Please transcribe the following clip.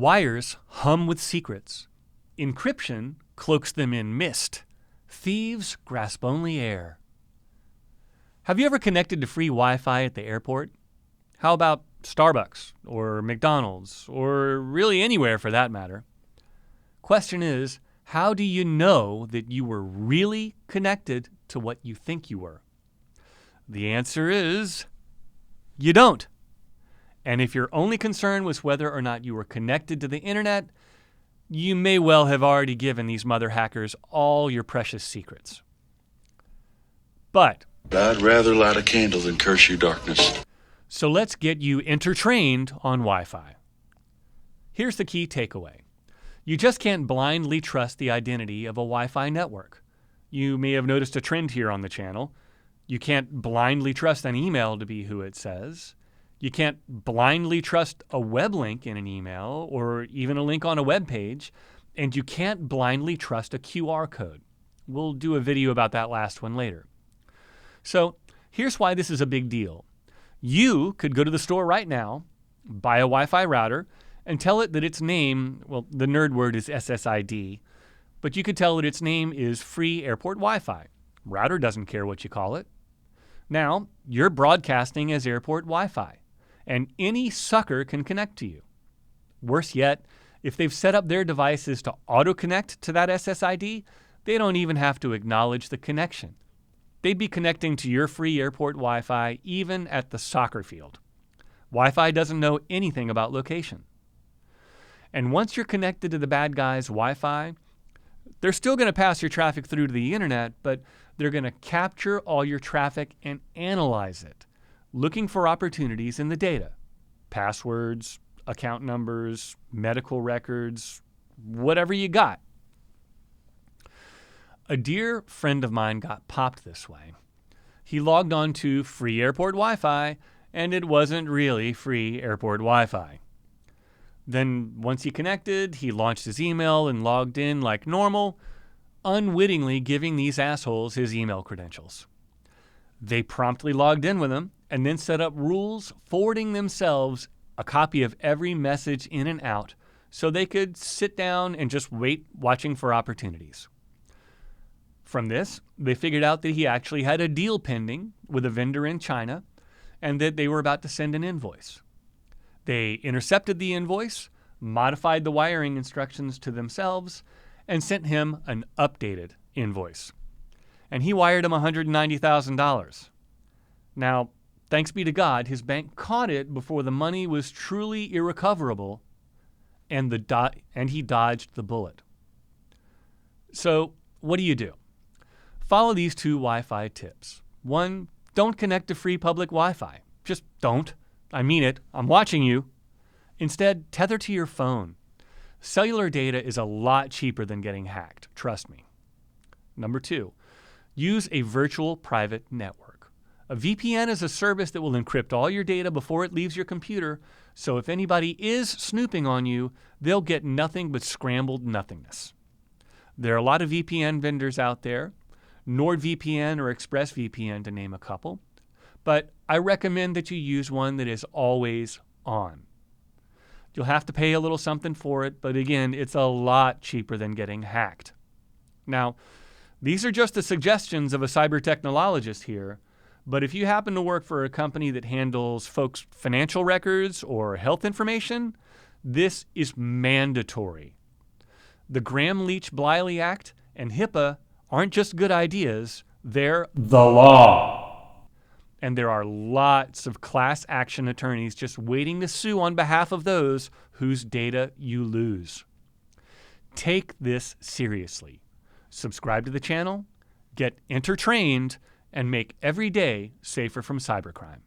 Wires hum with secrets. Encryption cloaks them in mist. Thieves grasp only air. Have you ever connected to free Wi-Fi at the airport? How about Starbucks or McDonald's or really anywhere for that matter? Question is, how do you know that you were really connected to what you think you were? The answer is, you don't. And if your only concern was whether or not you were connected to the internet, you may well have already given these mother hackers all your precious secrets. But I'd rather light a candle than curse you darkness. So let's get you entertrained on Wi-Fi. Here's the key takeaway. You just can't blindly trust the identity of a Wi-Fi network. You may have noticed a trend here on the channel. You can't blindly trust an email to be who it says. You can't blindly trust a web link in an email or even a link on a web page. And you can't blindly trust a QR code. We'll do a video about that last one later. So here's why this is a big deal. You could go to the store right now, buy a Wi-Fi router, and tell it that its name, well, the nerd word is SSID, but you could tell that its name is Free Airport Wi-Fi. Router doesn't care what you call it. Now, you're broadcasting as airport Wi-Fi, and any sucker can connect to you. Worse yet, if they've set up their devices to auto-connect to that SSID, they don't even have to acknowledge the connection. They'd be connecting to your free airport Wi-Fi even at the soccer field. Wi-Fi doesn't know anything about location. And once you're connected to the bad guys' Wi-Fi, they're still going to pass your traffic through to the internet, but they're going to capture all your traffic and analyze it, looking for opportunities in the data. Passwords, account numbers, medical records, whatever you got. A dear friend of mine got popped this way. He logged on to free airport Wi-Fi, and it wasn't really free airport Wi-Fi. Then once he connected, he launched his email and logged in like normal, unwittingly giving these assholes his email credentials. They promptly logged in with him and then set up rules forwarding themselves a copy of every message in and out so they could sit down and just wait watching for opportunities. From this, they figured out that he actually had a deal pending with a vendor in China and that they were about to send an invoice. They intercepted the invoice, modified the wiring instructions to themselves, and sent him an updated invoice. And he wired him $190,000. Now, thanks be to God, his bank caught it before the money was truly irrecoverable, and he dodged the bullet. So, what do you do? Follow these two Wi-Fi tips. 1, don't connect to free public Wi-Fi. Just don't. I mean it. I'm watching you. Instead, tether to your phone. Cellular data is a lot cheaper than getting hacked. Trust me. Number 2, use a virtual private network. A VPN is a service that will encrypt all your data before it leaves your computer, so if anybody is snooping on you, they'll get nothing but scrambled nothingness. There are a lot of VPN vendors out there, NordVPN or ExpressVPN to name a couple, but I recommend that you use one that is always on. You'll have to pay a little something for it, but again, it's a lot cheaper than getting hacked. Now, these are just the suggestions of a cyber technologist here, but if you happen to work for a company that handles folks' financial records or health information, this is mandatory. The Gramm-Leach-Bliley Act and HIPAA aren't just good ideas, they're the law. And there are lots of class action attorneys just waiting to sue on behalf of those whose data you lose. Take this seriously. Subscribe to the channel, get entertrained, and make every day safer from cybercrime.